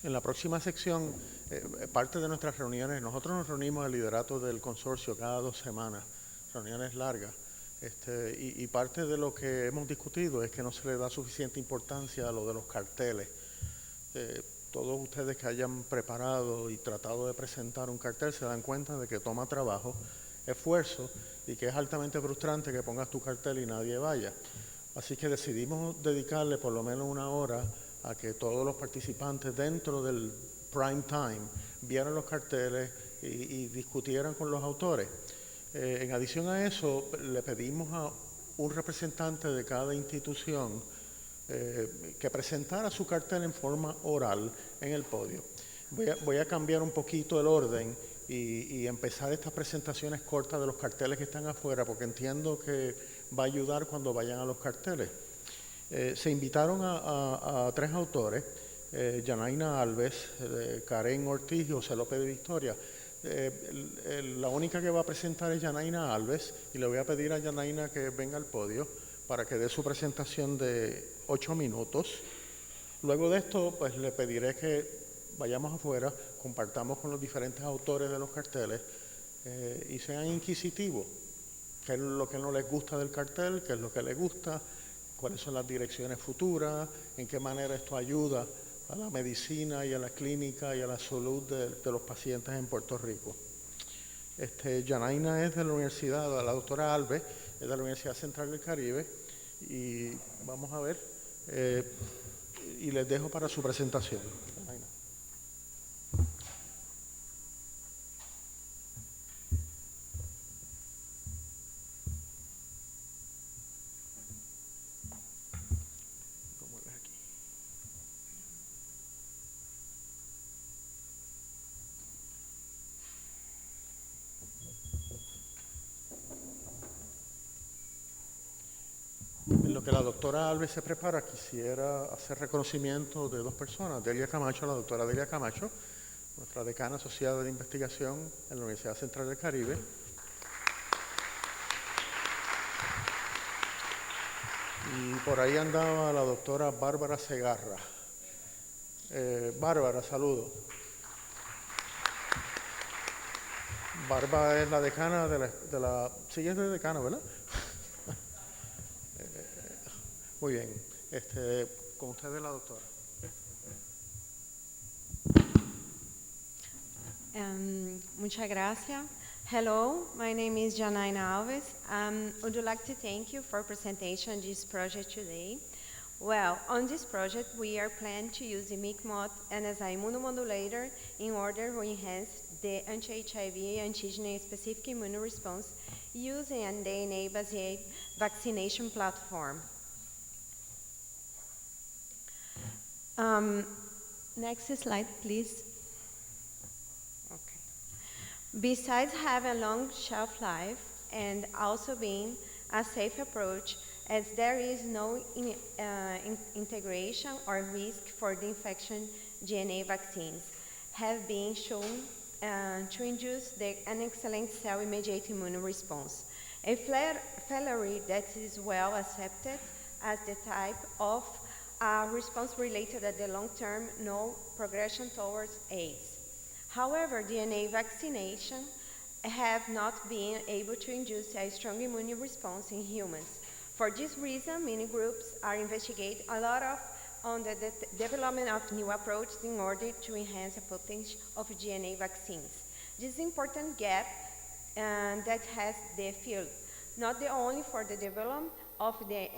En la próxima sección, parte de nuestras reuniones, nosotros nos reunimos el liderato del consorcio cada 2 semanas, reuniones largas, y parte de lo que hemos discutido es que no se le da suficiente importancia a lo de los carteles. Todos ustedes que hayan preparado y tratado de presentar un cartel se dan cuenta de que toma trabajo, esfuerzo, y que es altamente frustrante que pongas tu cartel y nadie vaya. Así que decidimos dedicarle por lo menos 1 hora a que todos los participantes dentro del prime time vieran los carteles y discutieran con los autores. En adición a eso, le pedimos a un representante de cada institución que presentara su cartel en forma oral en el podio. Voy a cambiar un poquito el orden y empezar estas presentaciones cortas de los carteles que están afuera, porque entiendo que va a ayudar cuando vayan a los carteles. Se invitaron a 3 autores, Yanaina Alves, Karen Ortiz y José López de Victoria. La única que va a presentar es Yanaina Alves, y le voy a pedir a Yanaina que venga al podio para que dé su presentación de 8 minutos. Luego de esto, pues le pediré que vayamos afuera, compartamos con los diferentes autores de los carteles y sean inquisitivos. ¿Qué es lo que no les gusta del cartel? ¿Qué es lo que les gusta? ¿Cuáles son las direcciones futuras? ¿En qué manera esto ayuda a la medicina y a la clínica y a la salud de los pacientes en Puerto Rico? Yanaina es de la universidad, la doctora Alves es de la Universidad Central del Caribe, y vamos a ver, y les dejo para su presentación. Yanaina. En lo que la doctora Alves se prepara, quisiera hacer reconocimiento de 2 personas. Delia Camacho, la doctora Delia Camacho, nuestra decana asociada de investigación en la Universidad Central del Caribe. Y por ahí andaba la doctora Bárbara Segarra. Bárbara, saludos. Bárbara es la decana de la sí, es de decana, ¿verdad? Muy bien. Con ustedes la doctora. Muchas gracias. Hello, my name is Janaina Alves. Would you like to thank you for presentation on this project today? Well, on this project, we are planning to use the MICMOT and as an immunomodulator in order to enhance the anti-HIV antigen-specific immune response using a DNA-based vaccination platform. Next slide, please. Okay. Besides having a long shelf life and also being a safe approach, as there is no integration or risk for the infection, DNA vaccines have been shown to induce an excellent cell-mediated immune response. A failure that is well accepted as the type of response related at the long-term no progression towards AIDS. However, DNA vaccination have not been able to induce a strong immune response in humans. For this reason, many groups are investigating a lot on the development of new approaches in order to enhance the potential of DNA vaccines. This is an important gap that has the field, not only for the development of the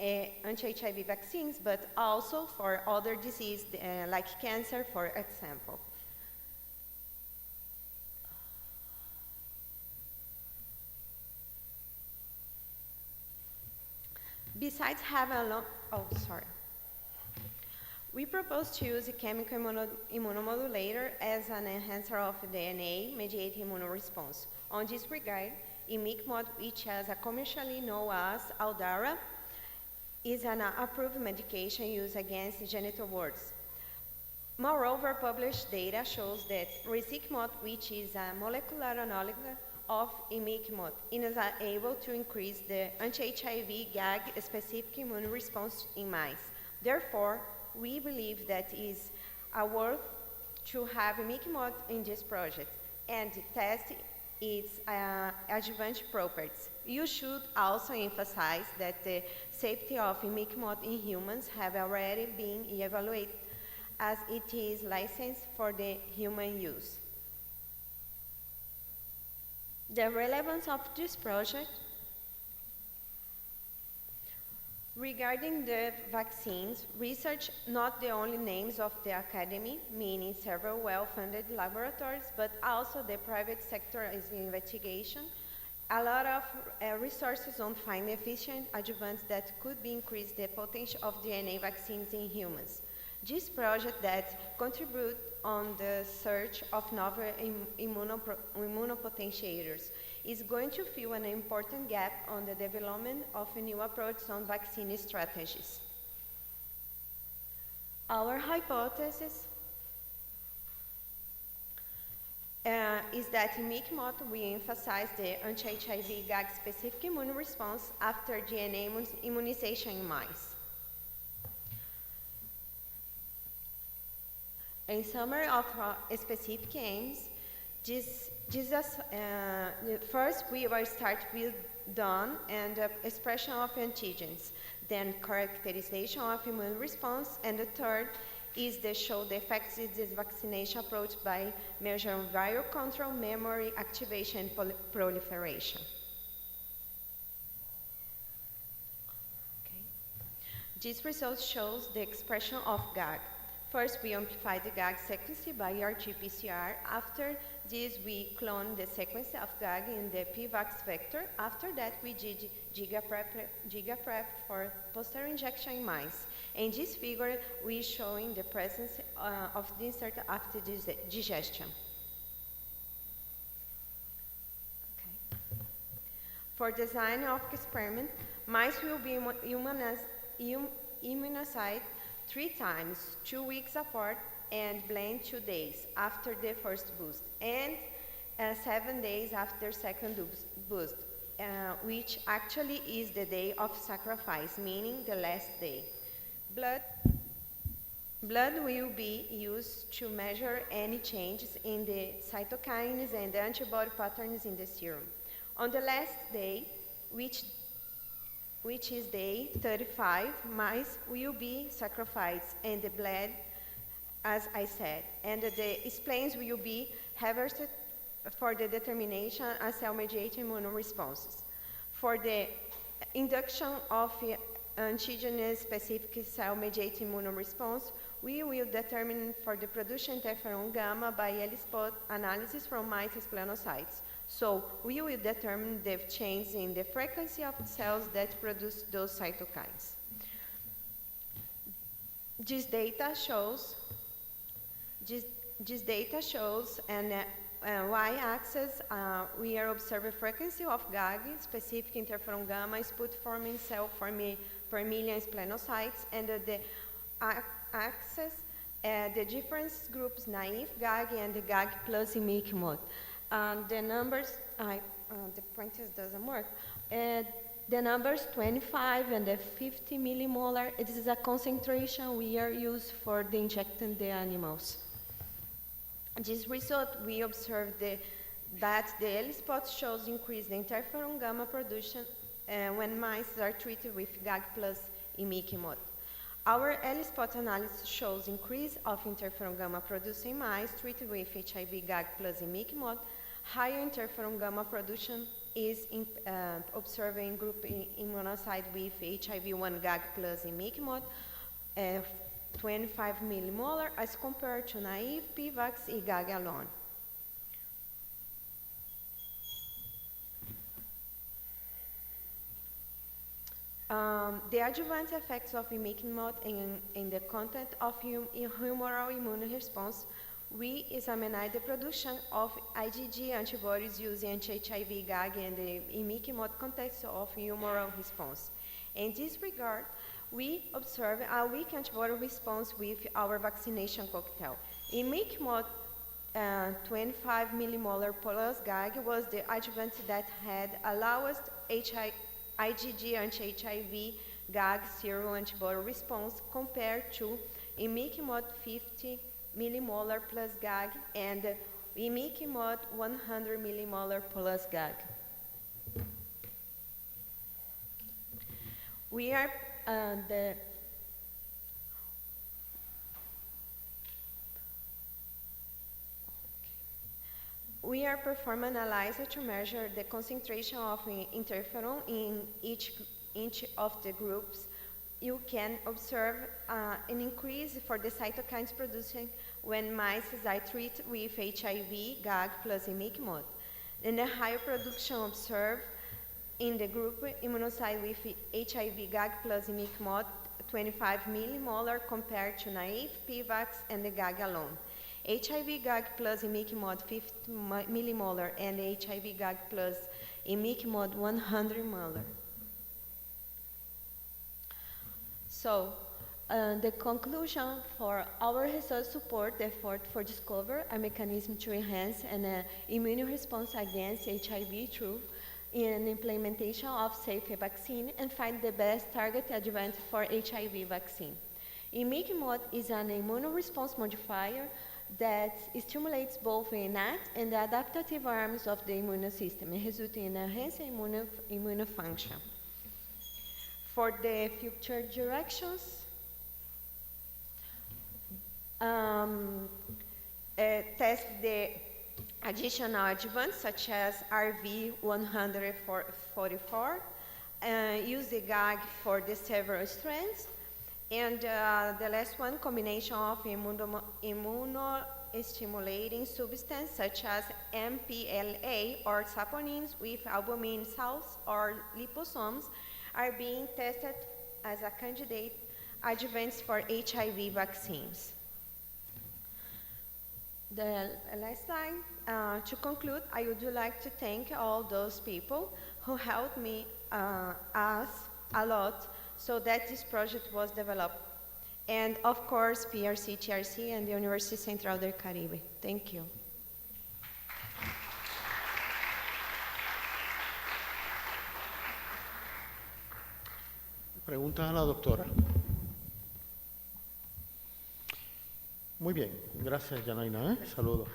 anti-HIV vaccines, but also for other diseases like cancer, for example. Besides having we propose to use a chemical immunomodulator as an enhancer of DNA-mediated immune response. On this regard, imicmod, which is commercially known as Aldara, is an approved medication used against genital warts. Moreover, published data shows that risicmod, which is a molecular analog of imicmod, is able to increase the anti-HIV gag-specific immune response in mice. Therefore, we believe that it is worth to have Micmod in this project and test its adjuvant properties. You should also emphasize that the safety of Micmod in humans have already been evaluated as it is licensed for the human use. The relevance of this project regarding the vaccines, research not the only names of the academy, meaning several well-funded laboratories, but also the private sector is in investigation. A lot of resources on finding efficient adjuvants that could be increase the potential of DNA vaccines in humans. This project that contribute on the search of novel immunopotentiators is going to fill an important gap on the development of a new approach on vaccine strategies. Our hypothesis is that in Micmod we emphasize the anti-HIV GAG-specific immune response after DNA immunization in mice. In summary of specific aims, first we will start with done and expression of antigens, then characterization of immune response, and the third is to show the effects of this vaccination approach by measuring viral control, memory, activation, and proliferation. Okay. This result shows the expression of GAG. First, we amplify the GAG sequence by RT-PCR. After this, we clone the sequence of GAG in the PVAX vector. After that, we did gigaprep for posterior injection in mice. In this figure, we showing the presence of the insert after digestion. Okay. For design of experiment, mice will be immunized 3 times, 2 weeks apart, and blend 2 days after the first boost, and 7 days after second boost, which actually is the day of sacrifice, meaning the last day. Blood will be used to measure any changes in the cytokines and the antibody patterns in the serum. On the last day, which is day 35, mice will be sacrificed and the blood, as I said, and the spleens will be harvested for the determination of cell-mediated immune responses. For the induction of antigen-specific cell-mediated immune response, we will determine for the production interferon gamma by ELISpot analysis from mice splenocytes. So we will determine the change in the frequency of cells that produce those cytokines. This data shows, and y-axis, we are observing frequency of GAG, specific interferon gamma, is put forming cell per million splenocytes, and the axis, the different groups, naive GAG and the GAG plus in Micmod. The numbers, the pointer doesn't work. The numbers 25 and the 50 millimolar, it is a concentration we are used for the injecting the animals. This result, we observed that the ELISpot shows increased interferon gamma production when mice are treated with GAG plus in Micmod. Our ELISpot analysis shows increase of interferon gamma producing mice treated with HIV GAG plus in Micmod. Higher interferon gamma production is observed in group immunocyte with HIV-1 GAG plus in Micmod, 25 millimolar as compared to naive PVAX and GAG alone. The adjuvant effects of Micmod in the content of humoral immune response, we examined the production of IgG antibodies using anti-HIV GAG and the Micmod context of humoral response. In this regard, we observed a weak antibody response with our vaccination cocktail. In Micmod, 25 millimolar plus GAG was the adjuvant that had a lowest IgG anti-HIV GAG serum antibody response compared to in Micmod 50 millimolar plus GAG, and imiquimod 100 millimolar plus GAG. We are We are performing analysis to measure the concentration of interferon in each of the groups. You can observe an increase for the cytokines producing when mice are treated with HIV, GAG plus imiquimod, and a higher production observed in the group immunocyte with HIV, GAG plus imiquimod 25 millimolar compared to naive PVAX and the GAG alone. HIV GAG plus imiquimod 50 millimolar and HIV GAG plus imiquimod 100 molar. So, the conclusion for our research support the effort for discover a mechanism to enhance an immune response against HIV through an implementation of safe vaccine and find the best target adjuvant for HIV vaccine. Imiquimod is an immune response modifier that stimulates both the innate and the adaptive arms of the immune system, resulting in enhanced immune function. For the future directions, test the additional adjuvants such as RV144, use the GAG for the several strands, and the last one, combination of immunostimulating substance such as MPLA or saponins with albumin salts or liposomes are being tested as a candidate adjuvants for HIV vaccines. The last slide, to conclude, I would like to thank all those people who helped me us a lot so that this project was developed. And of course, PRC, TRC, and the University Central del Caribe. Thank you. Preguntas a la doctora. Muy bien, gracias, Janaina. Saludos.